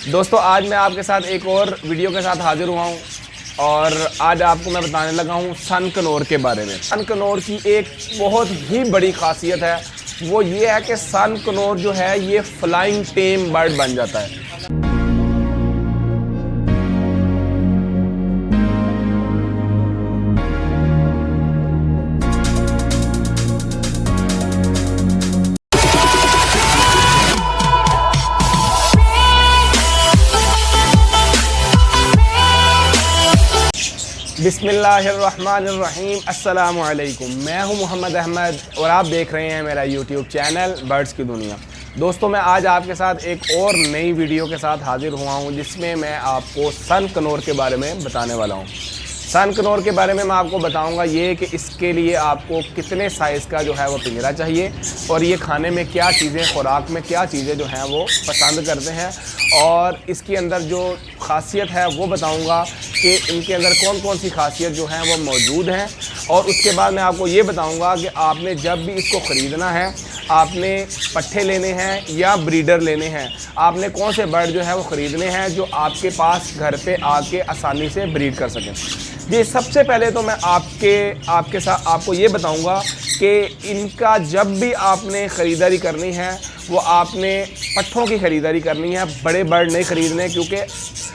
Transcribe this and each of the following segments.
दोस्तों आज मैं आपके साथ एक और वीडियो के साथ हाजिर हुआ हूँ और आज आपको मैं बताने लगा हूँ सन कनौर के बारे में। सन कनौर की एक बहुत ही बड़ी खासियत है, वो ये है कि सन कनौर जो है ये फ्लाइंग टेम बर्ड बन जाता है। बिस्मिल्लाहिर्रहमानिर्रहीम, अस्सलामु अलैकुम। मैं हूं मोहम्मद अहमद और आप देख रहे हैं मेरा यूट्यूब चैनल बर्ड्स की दुनिया। दोस्तों मैं आज आपके साथ एक और नई वीडियो के साथ हाजिर हुआ हूं जिसमें मैं आपको सन कनौर के बारे में बताने वाला हूं। सन कनौर के बारे में मैं आपको बताऊंगा ये कि इसके लिए आपको कितने साइज़ का जो है वो पिंजरा चाहिए और ये खाने में क्या चीज़ें, खुराक में क्या चीज़ें जो हैं वो पसंद करते हैं, और इसके अंदर जो खासियत है वो बताऊंगा कि इनके अंदर कौन कौन सी खासियत जो है वो मौजूद हैं। और उसके बाद मैं आपको ये बताऊंगा कि आपने जब भी इसको ख़रीदना है, आपने पट्ठे लेने हैं या ब्रीडर लेने हैं, आपने कौन से बर्ड जो है वो ख़रीदने हैं जो आपके पास घर पे आके आसानी से ब्रीड कर सकें। जी सबसे पहले तो मैं आपके साथ आपको ये बताऊंगा कि इनका जब भी आपने ख़रीदारी करनी है वो आपने पट्ठों की ख़रीदारी करनी है, बड़े बर्ड नहीं ख़रीदने, क्योंकि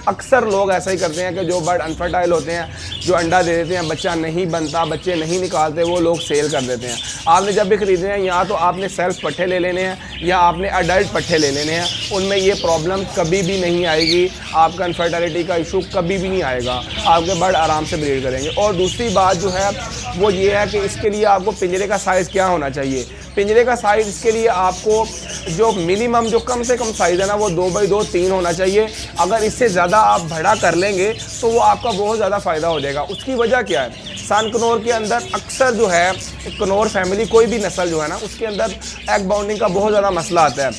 अक्सर लोग ऐसा ही करते हैं कि जो बर्ड अनफर्टाइल होते हैं, जो अंडा दे देते हैं, बच्चा नहीं बनता, बच्चे नहीं निकालते, वो लोग सेल कर देते हैं। आपने जब भी ख़रीदने हैं या तो आपने सेल्फ पट्ठे ले लेने हैं या आपने अडल्ट पट्ठे ले लेने हैं, उनमें ये प्रॉब्लम कभी भी नहीं आएगी, आपका अनफर्टिलिटी का इशू कभी भी नहीं आएगा, आपके बर्ड आराम से ब्रीड करेंगे। और दूसरी बात जो है वो ये है कि इसके लिए आपको पिंजरे का साइज़ क्या होना चाहिए। पिंजरे का साइज़ इसके लिए आपको जो मिनिमम जो कम से कम साइज़ है ना वो 2x2 3 होना चाहिए। अगर इससे ज़्यादा आप बड़ा कर लेंगे तो वो आपका बहुत ज़्यादा फ़ायदा हो जाएगा। उसकी वजह क्या है, सन कनौर के अंदर अक्सर जो है कनौर फैमिली कोई भी नस्ल जो है ना उसके अंदर एग बाउंडिंग का बहुत ज़्यादा मसला आता है,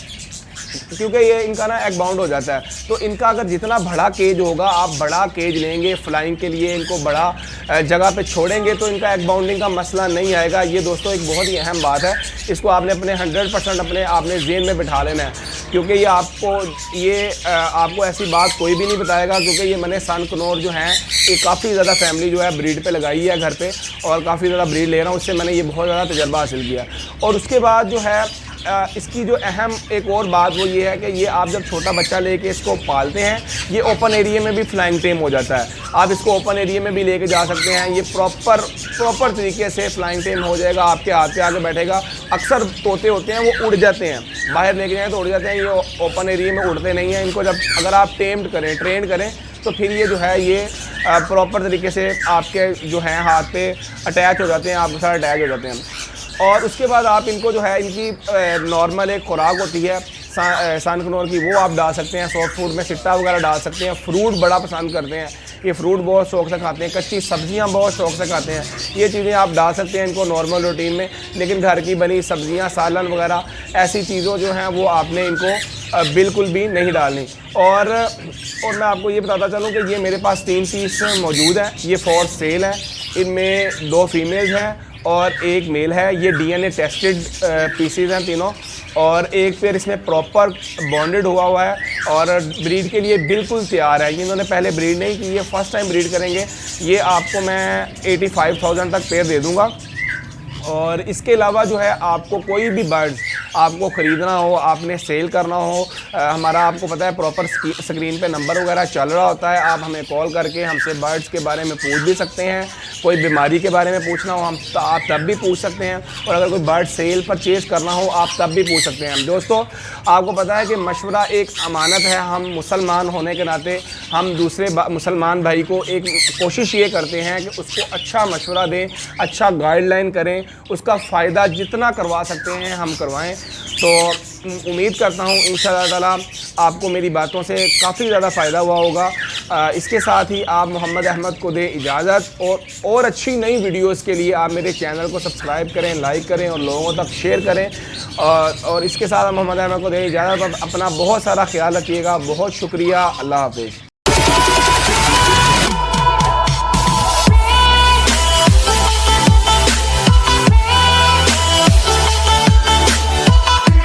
क्योंकि ये इनका ना एग बाउंड हो जाता है। तो इनका अगर जितना बड़ा केज होगा, आप बड़ा केज लेंगे फ्लाइंग के लिए, इनको बड़ा जगह पे छोड़ेंगे तो इनका एग बाउंडिंग का मसला नहीं आएगा। ये दोस्तों एक बहुत ही अहम बात है, इसको आपने अपने 100% आपने ज़हन में बिठा लेना है, क्योंकि ये आपको ऐसी बात कोई भी नहीं बताएगा, क्योंकि ये मैंने सन कनौर जो हैं ये काफ़ी ज़्यादा फैमिली जो है ब्रीड पर लगाई है घर पर, और काफ़ी ज़्यादा ब्रीड ले रहा हूँ, उससे मैंने ये बहुत ज़्यादा तजर्बा हासिल किया। और उसके बाद जो है इसकी जो अहम एक और बात वो ये है कि ये आप जब छोटा बच्चा लेके इसको पालते हैं, ये ओपन एरिया में भी फ्लाइंग टेम हो जाता है। आप इसको ओपन एरिया में भी लेके जा सकते हैं, ये प्रॉपर तरीके से फ्लाइंग टेम हो जाएगा, आपके हाथ पे आके बैठेगा। अक्सर तोते होते हैं वो उड़ जाते हैं, बाहर लेके जाएँ तो उड़ जाते हैं, ये ओपन एरिया में उड़ते नहीं हैं। इनको जब अगर आप ट्रेन करें तो फिर ये जो है ये प्रॉपर तरीके से आपके जो है हाथ पे अटैच हो जाते हैं, आपके साथ अटैच हो जाते हैं। और उसके बाद आप इनको जो है इनकी नॉर्मल एक खुराक होती है सन कनौर की, वो आप डाल सकते हैं। सॉफ्ट फूड में सिट्टा वगैरह डाल सकते हैं। फ्रूट बड़ा पसंद करते हैं, ये फ्रूट बहुत शौक से खाते हैं, कच्ची सब्जियां बहुत शौक से खाते हैं, ये चीज़ें आप डाल सकते हैं इनको नॉर्मल रूटीन में। लेकिन घर की बनी सब्जियां, सालन वगैरह ऐसी चीज़ों जो हैं वो आपने इनको बिल्कुल भी नहीं डालनी। और मैं आपको ये बताता चलूँ कि ये मेरे पास 3 पीस मौजूद है, ये फॉर सेल है। इनमें 2 फीमेल्स हैं और 1 मेल है। ये DNA टेस्टेड पीसीज हैं तीनों, और एक पेयर इसमें प्रॉपर बॉन्डेड हुआ है और ब्रीड के लिए बिल्कुल तैयार है। इन्होंने पहले ब्रीड नहीं की, ये फर्स्ट टाइम ब्रीड करेंगे। ये आपको मैं 85,000 तक पेयर दे दूँगा। और इसके अलावा जो है आपको कोई भी बर्ड आपको ख़रीदना हो, आपने सेल करना हो, हमारा आपको पता है प्रॉपर स्क्रीन पे नंबर वगैरह चल रहा होता है, आप हमें कॉल करके हमसे बर्ड्स के बारे में पूछ भी सकते हैं। कोई बीमारी के बारे में पूछना हो आप तब भी पूछ सकते हैं, और अगर कोई बर्ड सेल परचेज करना हो आप तब भी पूछ सकते हैं। दोस्तों आपको पता है कि मशवरा एक अमानत है। हम मुसलमान होने के नाते हम दूसरे मुसलमान भाई को एक कोशिश ये करते हैं कि उसको अच्छा मशवरा दें, अच्छा गाइडलाइन करें, उसका फ़ायदा जितना करवा सकते हैं हम करवाएं। तो उम्मीद करता हूँ इंशाअल्लाह ताला आपको मेरी बातों से काफ़ी ज़्यादा फ़ायदा हुआ होगा। इसके साथ ही आप मोहम्मद अहमद को दें इजाज़त, और अच्छी नई वीडियोस के लिए आप मेरे चैनल को सब्सक्राइब करें, लाइक करें और लोगों तक शेयर करें। और इसके साथ मोहम्मद अहमद को दें इजाज़त। अपना बहुत सारा ख्याल रखिएगा। बहुत शुक्रिया। अल्लाह हाफ़िज़।